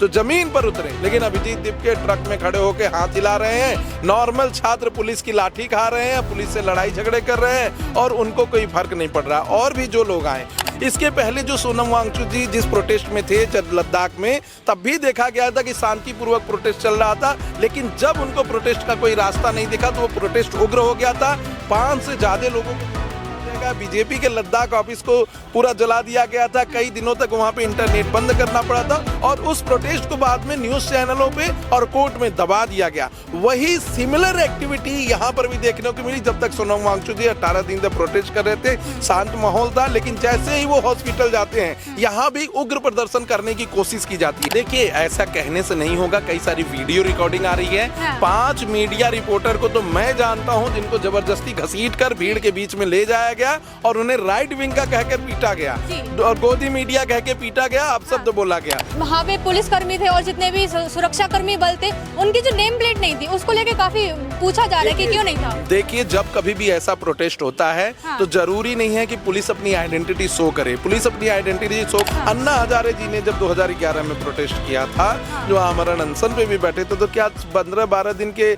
तो जमीन पर उतरे। लेकिन अभिजीत दीप के ट्रक में खड़े होकर हाथ हिला रहे हैं, नॉर्मल छात्र पुलिस की लाठी खा रहे हैं, पुलिस से लड़ाई झगड़े कर रहे हैं और उनको कोई फर्क नहीं पड़ रहा। और भी जो लोग आए, इसके पहले जो सोनम वांगचुक जी जिस प्रोटेस्ट में थे लद्दाख में, तब भी देखा गया था कि शांतिपूर्वक प्रोटेस्ट चल रहा था। लेकिन जब उनको प्रोटेस्ट का कोई रास्ता नहीं दिखा तो वो प्रोटेस्ट उग्र हो गया था। 5 से ज्यादा लोगों को बीजेपी के लद्दाख ऑफिस को पूरा जला दिया गया था। कई दिनों तक वहां पे इंटरनेट बंद करना पड़ा था और उस प्रोटेस्ट को बाद में न्यूज चैनलों पे और कोर्ट में दबा दिया गया। वही सिमिलर एक्टिविटी यहां पर भी देखने को मिली। जब तक सोनम वांगचुक जी 18 दिन तक प्रोटेस्ट कर रहे थे, शांत माहौल था। लेकिन जैसे ही वो हॉस्पिटल जाते हैं, यहाँ भी उग्र प्रदर्शन करने की कोशिश की जाती है। देखिए, ऐसा कहने से नहीं होगा, कई सारी वीडियो रिकॉर्डिंग आ रही है। 5 मीडिया रिपोर्टर को तो मैं जानता हूँ जिनको जबरदस्ती घसीट कर भीड़ के बीच में ले जाया गया और उन्हें राइट विंग का कहकर पीटा गया और गोदी मीडिया कह के पीटा गया, अपशब्द बोला गया। वहाँ पे पुलिसकर्मी थे और जितने भी सुरक्षाकर्मी बल थे, उनकी जो नेम प्लेट नहीं थी उसको लेके काफी पूछा जा रहा है कि क्यों नहीं था। देखिए, जब कभी भी ऐसा प्रोटेस्ट होता है तो जरूरी नहीं है कि पुलिस अपनी आइडेंटिटी शो करे। पुलिस अपनी आइडेंटिटी शो अन्ना हजारे जी ने जब 2011 में प्रोटेस्ट किया था, जो आमरण अनशन पे भी बैठे थे, तो क्या 15-12 दिन के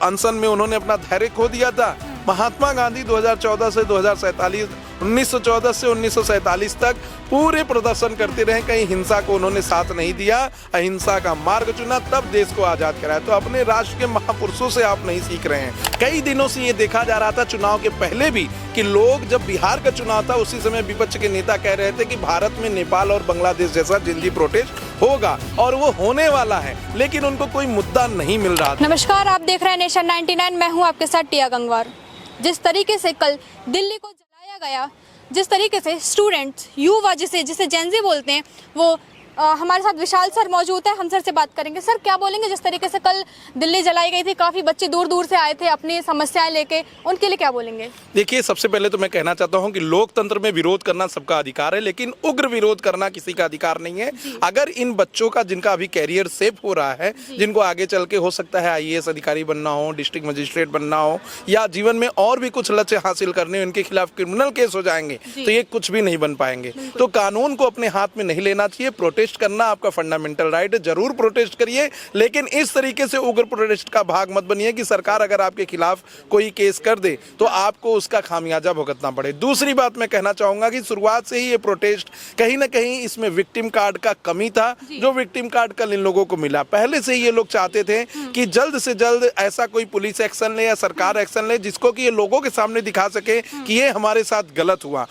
अनशन में उन्होंने अपना धैर्य खो दिया था? महात्मा गांधी 2014 से 2047 1914 से 1947 तक पूरे प्रदर्शन करते रहे, कहीं हिंसा को उन्होंने साथ नहीं दिया, अहिंसा का मार्ग चुना, तब देश को आजाद कराया। तो अपने राष्ट्र के महापुरुषों से आप नहीं सीख रहे हैं। कई दिनों से ये देखा जा रहा था चुनाव के पहले भी कि लोग, जब बिहार का चुनाव था उसी समय विपक्ष के नेता कह रहे थे कि भारत में नेपाल और बांग्लादेश जैसा जल्दी प्रोटेस्ट होगा और वो होने वाला है, लेकिन उनको कोई मुद्दा नहीं मिल रहा। नमस्कार, आप देख रहे हैं नेशन 99, मैं हूं आपके साथ टिया गंगवार। जिस तरीके से कल दिल्ली को जलाया गया, जिस तरीके से स्टूडेंट्स, युवा जिसे जेनजी बोलते हैं, वो हमारे साथ विशाल सर मौजूद है। हम सर से बात करेंगे। सर, क्या बोलेंगे जिस तरीके से कल दिल्ली जलाई गई थी, काफी बच्चे दूर दूर से आए थे अपनी समस्याएं लेके, उनके लिए क्या बोलेंगे? देखिए, सबसे पहले तो मैं कहना चाहता हूं कि लोकतंत्र में विरोध करना सबका अधिकार है, लेकिन उग्र विरोध करना किसी का अधिकार नहीं है। अगर इन बच्चों का, जिनका अभी कैरियर सेफ हो रहा है, जिनको आगे चल के हो सकता है IAS अधिकारी बनना हो, डिस्ट्रिक्ट मजिस्ट्रेट बनना हो, या जीवन में और भी कुछ लक्ष्य हासिल करने हो, इनके खिलाफ क्रिमिनल केस हो जाएंगे तो ये कुछ भी नहीं बन पाएंगे। तो कानून को अपने हाथ में नहीं लेना चाहिए। प्रोटेस्ट करना आपका फंडामेंटल राइट है, जरूर प्रोटेस्ट करिए, लेकिन इस तरीके से उग्र प्रोटेस्ट का भाग मत बनिए कि सरकार अगर आपके खिलाफ कोई केस कर दे तो आपको उसका खामियाजा भुगतना पड़े। दूसरी बात मैं कहना चाहूंगा कि शुरुआत से ही ये प्रोटेस्ट कहीं ना कहीं इसमें विक्टिम कार्ड का कमी था, जो विक्टिम कार्ड कल इन लोगों को मिला। पहले से ये लोग चाहते थे कि जल्द से जल्द ऐसा कोई पुलिस एक्शन ले या सरकार एक्शन ले जिसको कि ये लोगों के सामने दिखा सके कि ये हमारे साथ गलत हुआ।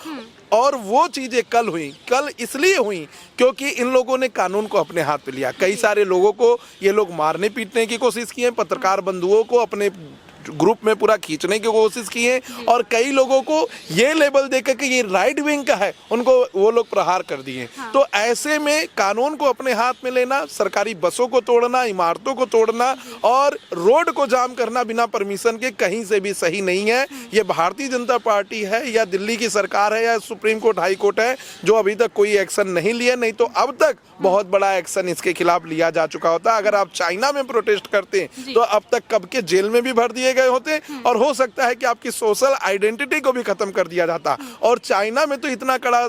और वो चीजें कल हुई, कल इसलिए हुई क्योंकि इन लोगों ने कानून को अपने हाथ में लिया। कई सारे लोगों को ये लोग मारने पीटने की कोशिश की है, पत्रकार बंधुओं को अपने ग्रुप में पूरा खींचने की कोशिश की है, और कई लोगों को ये लेबल देकर कि ये राइट विंग का है, उनको वो लोग प्रहार कर दिए। तो ऐसे में कानून को अपने हाथ में लेना, सरकारी बसों को तोड़ना, इमारतों को तोड़ना और रोड को जाम करना बिना परमिशन के कहीं से भी सही नहीं है। ये भारतीय जनता पार्टी है या दिल्ली की सरकार है या सुप्रीम कोर्ट, हाई कोर्ट है जो अभी तक कोई एक्शन नहीं लिया, नहीं तो अब तक बहुत बड़ा एक्शन इसके खिलाफ लिया जा चुका होता। अगर आप चाइना में प्रोटेस्ट करते तो अब तक कब के जेल में भी भर दिए गए होते और हो सकता है कि आपकी सोशल आइडेंटिटी को भी खत्म कर दिया जाता। और चाइना में तो इतना कड़ा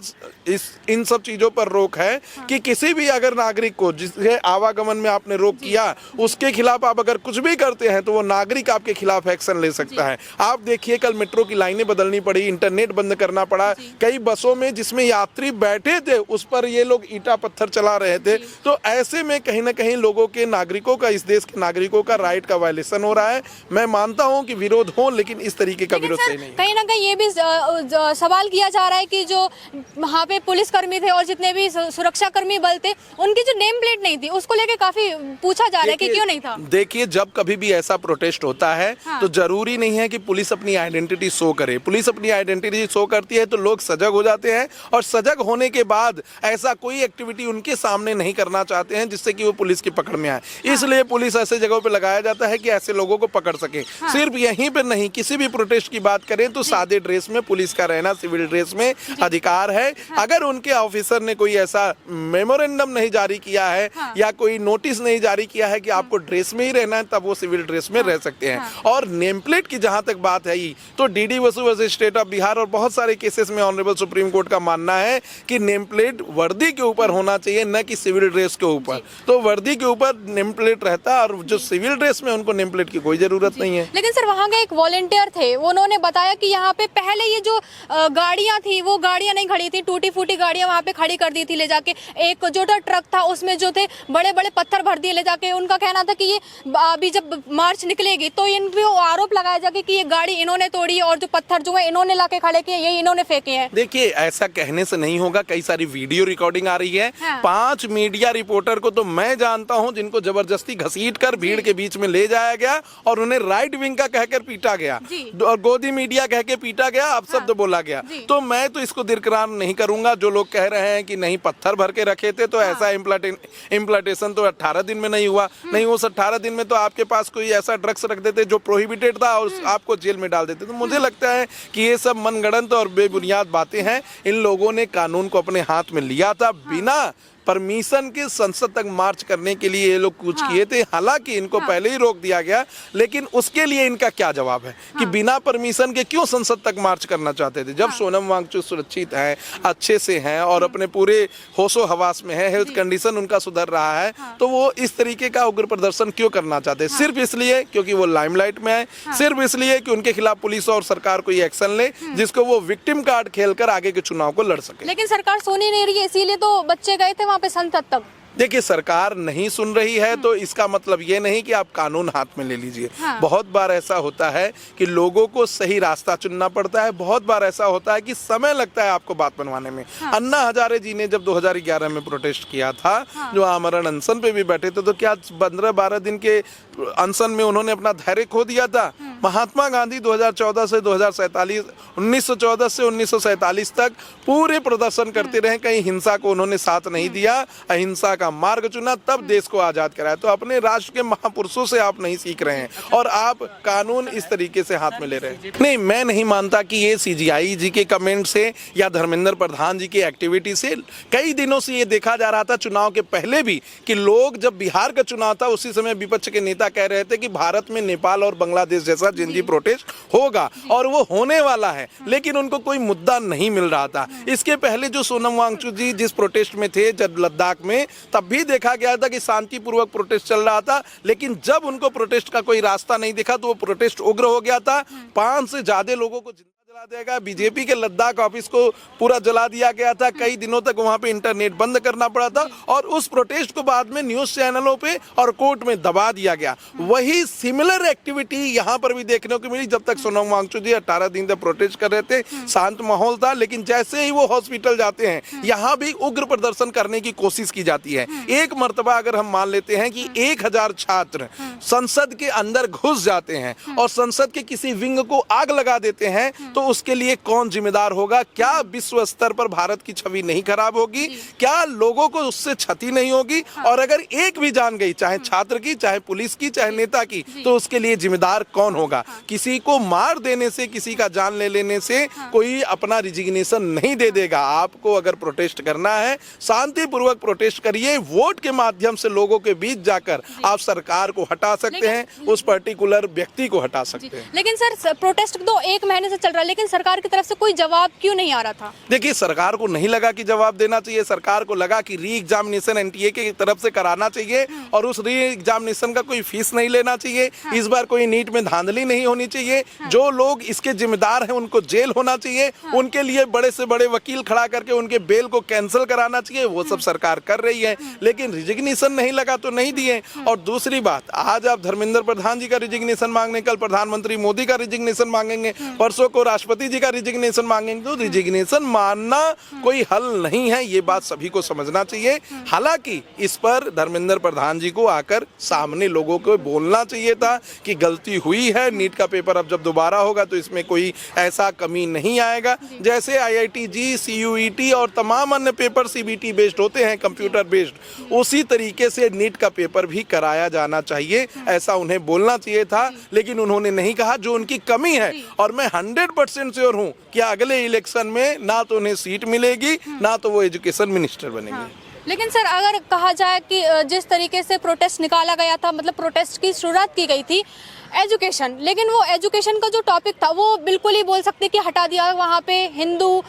इन सब चीजों पर रोक है कि किसी भी अगर नागरिक को, जिसके आवागमन में आपने रोक किया, उसके खिलाफ आप अगर कुछ भी करते हैं तो वो नागरिक आपके खिलाफ एक्शन ले सकता है। आप देखिए, कल मेट्रो की लाइनें बदलनी पड़ी, इंटरनेट बंद करना पड़ा, कई बसों में जिसमें यात्री बैठे थे उस पर ये लोग ईंटा पत्थर चला रहे थे। तो ऐसे में कहीं ना कहीं लोगों के, नागरिकों का, इस देश के नागरिकों का राइट का वायलेशन हो रहा है। मैं मानता हूं कि विरोध हो, लेकिन इस तरीके का विरोध सही नहीं। कहीं ना कहीं ये भी सवाल किया जा रहा है कि जो वहाँ पे पुलिसकर्मी थे और जितने भी सुरक्षाकर्मी बल थे, उनकी जो नेम प्लेट नहीं थी उसको लेके काफी पूछा जा रहा है कि क्यों नहीं था। देखिए, जब कभी भी ऐसा प्रोटेस्ट होता है तो जरूरी नहीं है कि पुलिस अपनी आइडेंटिटी शो करे। पुलिस अपनी आइडेंटिटी शो करती है तो लोग सजग हो जाते हैं, और सजग होने के बाद ऐसा कोई एक्टिविटी उनके सामने नहीं करना चाहते हैं जिससे कि वो पुलिस की पकड़ में आए। इसलिए पुलिस ऐसे जगहों पे लगाया जाता है कि ऐसे लोगों को पकड़ सके। सिर्फ यहीं पर नहीं, किसी भी प्रोटेस्ट की बात करें तो सादे ड्रेस में पुलिस का रहना, सिविल ड्रेस में अधिकार है। अगर उनके ऑफिसर ने कोई ऐसा मेमोरेंडम नहीं जारी किया है या कोई नोटिस नहीं जारी किया है कि आपको ड्रेस में ही रहना है, तब वो सिविल ड्रेस में रह सकते हैं। और नेम प्लेट की जहां तक बात है ही, तो DD Basu versus state of Bihar और बहुत सारे केसेस में ऑनरेबल सुप्रीम कोर्ट का मानना है कि नेम प्लेट वर्दी के ऊपर होना चाहिए, न कि सिविल ड्रेस के ऊपर। तो वर्दी के ऊपर नेम प्लेट रहता है और जो सिविल ड्रेस में उनको नेम प्लेट की कोई जरूरत नहीं है। लेकिन सर वहाँ के एक वॉलंटियर थे, उन्होंने बताया कि यहाँ पे पहले ये जो गाड़ियाँ थी वो गाड़ियाँ नहीं खड़ी थी, टूटी फूटी गाड़ियाँ वहाँ पे खड़ी कर दी थी ले जाके। एक जो ट्रक था उसमें जो थे बड़े बड़े पत्थर भर दिए ले जाके। उनका कहना था कि ये अभी जब मार्च निकलेगी तो इन पे आरोप लगाया जाए कि ये गाड़ी इन्होंने तोड़ी और जो पत्थर जो है इन्होंने लाके खड़े किए, ये इन्होंने फेंके हैं। देखिए, ऐसा कहने से नहीं होगा, कई सारी वीडियो रिकॉर्डिंग आ रही है। 5 मीडिया रिपोर्टर को तो मैं जानता हूं जिनको जबरदस्ती घसीटकर भीड़ के बीच में ले जाया गया और उन्हें राइट विंग का कहकर पीटा गया और गोदी मीडिया कह के पीटा गया, अपशब्द बोला गया। तो मैं तो इसको दिरकरार नहीं करूंगा। जो लोग कह रहे हैं कि नहीं पत्थर भर के रखे थे, तो ऐसा इम्प्लांटेशन तो 18 दिन में नहीं हुआ। नहीं, उस 18 दिन में तो आपके पास कोई ऐसा ड्रग्स रख देते जो प्रोहिबिटेड था और आपको जेल में डाल देते। तो मुझे लगता है कि ये सब मनगढ़ंत और बेबुनियाद बातें हैं। इन लोगों ने कानून को अपने हाथ में लिया था, बिना परमिशन के संसद तक मार्च करने के लिए ये लोग कुछ किए थे। हालांकि इनको पहले ही रोक दिया गया, लेकिन उसके लिए इनका क्या जवाब है कि बिना परमिशन के क्यों संसद तक मार्च करना चाहते थे? जब सोनम वांगचुक सुरक्षित हैं, अच्छे से हैं और अपने पूरे होशो हवास में है, हेल्थ कंडीशन उनका सुधर रहा है, तो वो इस तरीके का उग्र प्रदर्शन क्यों करना चाहते हैं? सिर्फ इसलिए क्योंकि वो लाइमलाइट में है, सिर्फ इसलिए कि उनके खिलाफ पुलिस और सरकार कोई एक्शन ले जिसको वो विक्टिम कार्ड खेलकर आगे के चुनाव को लड़ सके। लेकिन सरकार सुन ही नहीं रही है, इसीलिए तो बच्चे गए थे वहाँ पे संसद तक। देखिए, सरकार नहीं सुन रही है तो इसका मतलब ये नहीं कि आप कानून हाथ में ले लीजिए। बहुत बार ऐसा होता है कि लोगों को सही रास्ता चुनना पड़ता है। बहुत बार ऐसा होता है कि समय लगता है आपको बात बनवाने में। अन्ना हजारे जी ने जब 2011 में प्रोटेस्ट किया था, जो आमरण अनशन पे भी बैठे थे, तो क्या 15-12 दिन के अनशन में उन्होंने अपना धैर्य खो दिया था? महात्मा गांधी 2014 से 1914 से 1947 तक पूरे प्रदर्शन करते रहे, कहीं हिंसा को उन्होंने साथ नहीं दिया, अहिंसा का मार्ग चुना, तब देश को आजाद कराया। तो अपने राष्ट्र के महापुरुषों से आप नहीं सीख रहे हैं और आप कानून इस तरीके से हाथ में ले रहे हैं। नहीं, मैं नहीं मानता कि ये सीजीआई जी के कमेंट से या धर्मेंद्र प्रधान जी की एक्टिविटी से। कई दिनों से ये देखा जा रहा था चुनाव के पहले भी कि लोग, जब बिहार का चुनाव था उसी समय विपक्ष के नेता कह रहे थे कि भारत में नेपाल और बांग्लादेश जैसा जिंदी प्रोटेस्ट होगा और वो होने वाला है, लेकिन उनको कोई मुद्दा नहीं मिल रहा था। इसके पहले जो सोनम वांगचुक जी जिस प्रोटेस्ट में थे, जब लद्दाख में, तब भी देखा गया था कि शांतिपूर्वक प्रोटेस्ट चल रहा था, लेकिन जब उनको प्रोटेस्ट का कोई रास्ता नहीं दिखा तो वो प्रोटेस्ट उग्र हो गया था। 5 से ज्यादा लोगों को जला देगा। बीजेपी के लद्दाख ऑफिस को पूरा जला दिया गया था। कई दिनों तक वहां पे इंटरनेट बंद करना पड़ा था और उस प्रोटेस्ट को बाद में न्यूज चैनलों पे और कोर्ट में दबा दिया गया। वही सिमिलर एक्टिविटी यहां पर भी देखने को मिली। जब तक सोनम वांगचुक जी 18 दिन तक प्रोटेस्ट कर रहे थे, शांत माहौल था, लेकिन जैसे ही वो हॉस्पिटल जाते हैं, यहाँ भी उग्र प्रदर्शन करने की कोशिश की जाती है। एक मर्तबा अगर हम मान लेते हैं कि 1000 छात्र संसद के अंदर घुस जाते हैं और संसद के किसी विंग को आग लगा देते हैं, तो उसके लिए कौन जिम्मेदार होगा? क्या विश्व स्तर पर भारत की छवि नहीं खराब होगी? क्या लोगों को उससे क्षति नहीं होगी? और अगर एक भी जान गई, चाहे छात्र की, चाहे पुलिस की, चाहे नेता की, तो उसके लिए जिम्मेदार कौन होगा? किसी को मार देने से, किसी का जान ले लेने से कोई अपना रिजिग्नेशन नहीं दे देगा। आपको अगर प्रोटेस्ट करना है, शांतिपूर्वक प्रोटेस्ट करिए। वोट के माध्यम से लोगों के बीच जाकर आप सरकार को हटा सकते हैं, उस पर्टिकुलर व्यक्ति को हटा सकते हैं। लेकिन सर, प्रोटेस्ट तो 1 महीने से चल रहा है, लेकिन सरकार की तरफ से कोई जवाब क्यों नहीं आ रहा था? देखिए, सरकार को नहीं लगा कि जवाब देना चाहिए। सरकार को लगा कि री एग्जामिनेशन एनटीए की तरफ से कराना चाहिए और उस री एग्जामिनेशन का कोई फीस नहीं लेना चाहिए। इस बार कोई नीट में धांधली नहीं होनी चाहिए। जो लोग इसके जिम्मेदार हैं उनको जेल होना चाहिए। उनके लिए बड़े से बड़े वकील खड़ा करके उनके बेल को कैंसिल कराना चाहिए। वो सब सरकार कर रही है, लेकिन रिजिग्नेशन नहीं लगा तो नहीं दिए। और दूसरी बात, आज आप धर्मेंद्र प्रधान जी का रिजिग्नेशन मांगने, कल प्रधानमंत्री मोदी का रिजिग्नेशन मांगेंगे, परसों को राष्ट्रपति जी का रिजिग्नेशन मांगेंगे तो रिजिग्नेशन मानना कोई हल नहीं है, ये बात सभी को समझना चाहिए। हालांकि इस पर धर्मेंद्र प्रधान जी को आकर सामने लोगों को बोलना चाहिए था कि गलती हुई है, नीट का पेपर अब जब दोबारा होगा तो इसमें कोई ऐसा कमी नहीं आएगा। जैसे IIT-JEE, CUET और तमाम अन्य पेपर CBT बेस्ड होते हैं, कंप्यूटर बेस्ड, उसी तरीके से नीट का पेपर भी कराया जाना चाहिए, ऐसा उन्हें बोलना चाहिए था, लेकिन उन्होंने नहीं कहा, जो उनकी कमी है। और मैं 100% श्योर हूं कि अगले इलेक्शन में ना तो उन्हें सीट मिलेगी, ना तो वो एजुकेशन मिनिस्टर बनेंगे। लेकिन सर, अगर कहा जाए कि जिस तरीके से प्रोटेस्ट निकाला गया था, मतलब प्रोटेस्ट की शुरुआत की गई थी एजुकेशन, लेकिन वो एजुकेशन का जो टॉपिक था वो बिल्कुल ही बोल सकते कि हटा दिया। वहाँ पे हिंदू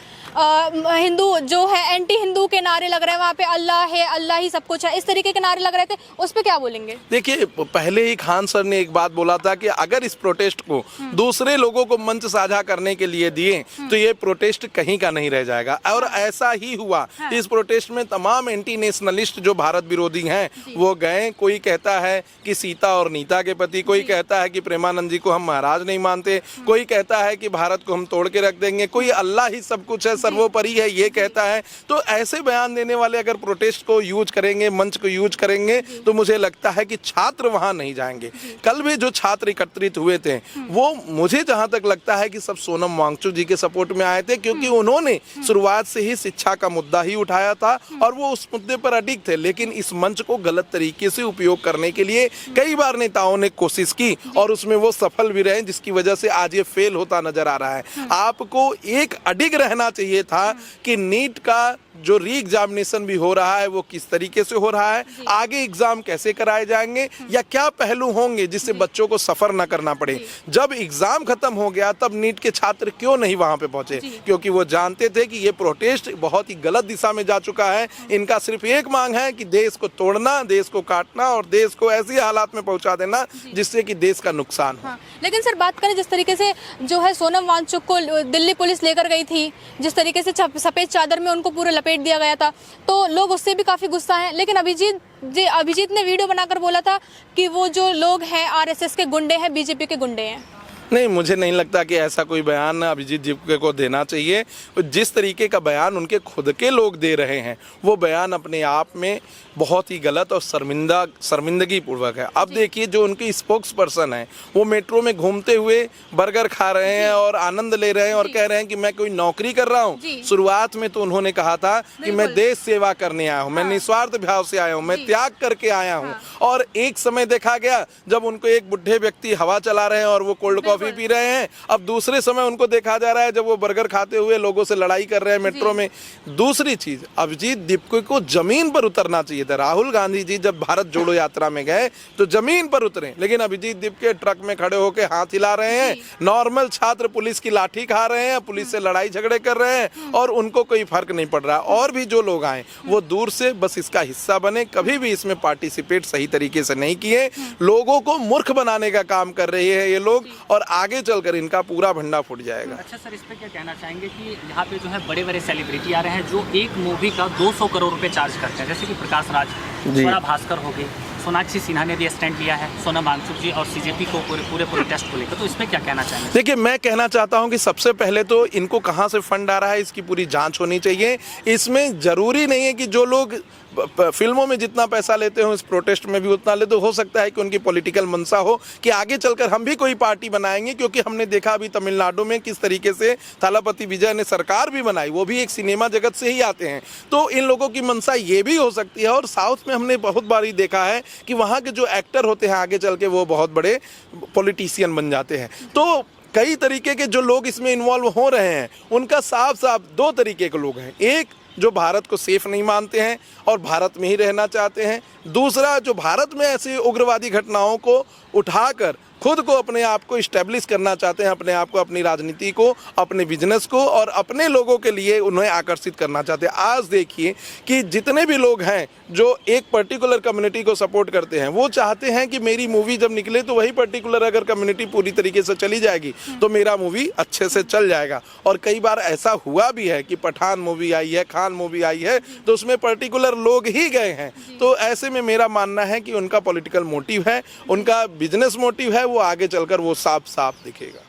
जो है एंटी हिंदू के नारे लग रहे हैं, वहाँ पे अल्लाह है, अल्लाह ही सब कुछ है, इस तरीके के नारे लग रहे थे। उस पर क्या बोलेंगे? देखिए, पहले ही खान सर ने एक बात बोला था कि अगर इस प्रोटेस्ट को दूसरे लोगों को मंच साझा करने के लिए दिए तो ये प्रोटेस्ट कहीं का नहीं रह जाएगा, और ऐसा ही हुआ। इस प्रोटेस्ट में तमाम एंटी नेशनलिस्ट जो भारत विरोधी हैं वो गए। कोई कहता है कि सीता और नीता के प्रति, कोई कहता है कि प्रेमानंद जी को हम महाराज नहीं मानते, कोई कहता है कि भारत को हम तोड़ के रख देंगे, कोई अल्लाह ही सब कुछ है, सर्वोपरि है, ये कहता है। तो ऐसे बयान देने वाले अगर प्रोटेस्ट को यूज करेंगे, मंच को यूज करेंगे, तो मुझे लगता है कि छात्र वहां नहीं जाएंगे। कल भी जो छात्र एकत्रित हुए थे वो, मुझे जहां तक लगता है कि सब सोनम वांगचुक जी के सपोर्ट में आए थे, क्योंकि उन्होंने शुरुआत से ही शिक्षा का मुद्दा ही उठाया था और वो उस मुद्दे पर अडिग थे। लेकिन इस मंच को गलत तरीके से उपयोग करने के लिए कई बार नेताओं ने कोशिश की और उसमें वो सफल भी रहे, जिसकी वजह से आज ये फेल होता नजर आ रहा है। आपको एक अडिग रहना चाहिए था कि नीट का जो री एग्जामिनेशन भी हो रहा है वो किस तरीके से हो रहा है, आगे एग्जाम कैसे कराए जाएंगे, या क्या पहलू होंगे जिससे बच्चों को सफर न करना पड़े। जब एग्जाम खत्म हो गया तब नीट के छात्र क्यों नहीं वहां पे पहुंचे? क्योंकि वो जानते थे कि ये प्रोटेस्ट बहुत ही गलत दिशा में जा चुका है। इनका सिर्फ एक मांग है कि देश को तोड़ना, देश को काटना और देश को ऐसी हालात में पहुंचा देना जिससे कि देश का नुकसान हो। लेकिन सर, बात करें जिस तरीके से जो है सोनम वांगचुक को दिल्ली पुलिस लेकर गई थी, जिस तरीके से सफेद चादर में उनको पूरा लपेट दिया गया था, तो लोग उससे भी काफी गुस्सा हैं। लेकिन अभिजीत ने वीडियो बनाकर बोला था कि वो जो लोग हैं RSS के गुंडे हैं, BJP के गुंडे हैं। नहीं, मुझे नहीं लगता कि ऐसा कोई बयान अभिजीत जी को देना चाहिए। जिस तरीके का बयान उनके खुद के लोग दे रहे हैं वो बयान अपने आप में बहुत ही गलत और शर्मिंदगी पूर्वक है। अब देखिए, जो उनके स्पोक्स पर्सन हैं वो मेट्रो में घूमते हुए बर्गर खा रहे हैं और आनंद ले रहे हैं और कह रहे हैं कि मैं कोई नौकरी कर रहा हूँ। शुरुआत में तो उन्होंने कहा था कि मैं देश सेवा करने आया हूँ, मैं निस्वार्थ भाव से आया हूँ, मैं त्याग करके आया हूँ। और एक समय देखा गया जब उनको एक बुढ़े व्यक्ति हवा चला रहे हैं और वो कोल्ड कॉफी पी रहे हैं। अब दूसरे समय उनको देखा जा रहा है जब वो बर्गर खाते हुए लोगों से लड़ाई कर रहे हैं मेट्रो में। दूसरी चीज, अभिजीत दीपक को जमीन पर उतरना चाहिए था। राहुल गांधी जी जब भारत जोड़ो यात्रा में गए तो जमीन पर उतरे, लेकिन अभिजीत दीपक ट्रक में खड़े होकर हाथ हिला रहे हैं। नॉर्मल छात्र पुलिस की लाठी खा रहे हैं, पुलिस से लड़ाई झगड़े कर रहे हैं और उनको कोई फर्क नहीं पड़ रहा। और भी जो लोग आए वो दूर से बस इसका हिस्सा बने, कभी भी इसमें पार्टिसिपेट सही तरीके से नहीं किए। लोगों को मूर्ख बनाने का काम कर रहे हैं ये लोग और आगे चलकर इनका पूरा भंडा फूट जाएगा। अच्छा सर, इस पे क्या कहना चाहेंगे कि यहाँ पे जो है बड़े बड़े सेलिब्रिटी आ रहे हैं जो एक मूवी का 200 करोड़ रुपए चार्ज करते हैं, जैसे कि प्रकाश राज, स्वरा भास्कर हो गई, सोनाक्षी सिन्हा ने भी स्टैंड लिया है, सोनम वांगचुक जी और CJP को पूरे प्रोटेस्ट को लेकर, तो इसमें क्या कहना चाहेंगे? देखिए, मैं कहना चाहता हूं कि सबसे पहले तो इनको कहां से फंड आ रहा है इसकी पूरी जांच होनी चाहिए। इसमें जरूरी नहीं है कि जो लोग फिल्मों में जितना पैसा लेते हो इस प्रोटेस्ट में भी उतना ले, तो हो सकता है कि उनकी पॉलिटिकल मंशा हो कि आगे चलकर हम भी कोई पार्टी बनाएंगे। क्योंकि हमने देखा अभी तमिलनाडु में किस तरीके से थालापति विजय ने सरकार भी बनाई, वो भी एक सिनेमा जगत से ही आते हैं। तो इन लोगों की मंशा ये भी हो सकती है। और साउथ में हमने बहुत बार देखा है कि वहाँ के जो एक्टर होते हैं आगे चल के वो बहुत बड़े पॉलिटिशियन बन जाते हैं। तो कई तरीके के जो लोग इसमें इन्वॉल्व हो रहे हैं उनका साफ साफ दो तरीके के लोग हैं। एक जो भारत को सेफ नहीं मानते हैं और भारत में ही रहना चाहते हैं, दूसरा जो भारत में ऐसी उग्रवादी घटनाओं को उठाकर खुद को अपने आप को इस्टेब्लिश करना चाहते हैं, अपने आप को, अपनी राजनीति को, अपने बिजनेस को और अपने लोगों के लिए उन्हें आकर्षित करना चाहते हैं। आज देखिए कि जितने भी लोग हैं जो एक पर्टिकुलर कम्युनिटी को सपोर्ट करते हैं वो चाहते हैं कि मेरी मूवी जब निकले तो वही पर्टिकुलर अगर कम्युनिटी पूरी तरीके से चली जाएगी तो मेरा मूवी अच्छे से चल जाएगा। और कई बार ऐसा हुआ भी है कि पठान मूवी आई है, खान मूवी आई है, तो उसमें पर्टिकुलर लोग ही गए हैं। तो ऐसे में मेरा मानना है कि उनका पॉलिटिकल मोटिव है, उनका बिजनेस मोटिव है, वो आगे चलकर वो साफ साफ दिखेगा।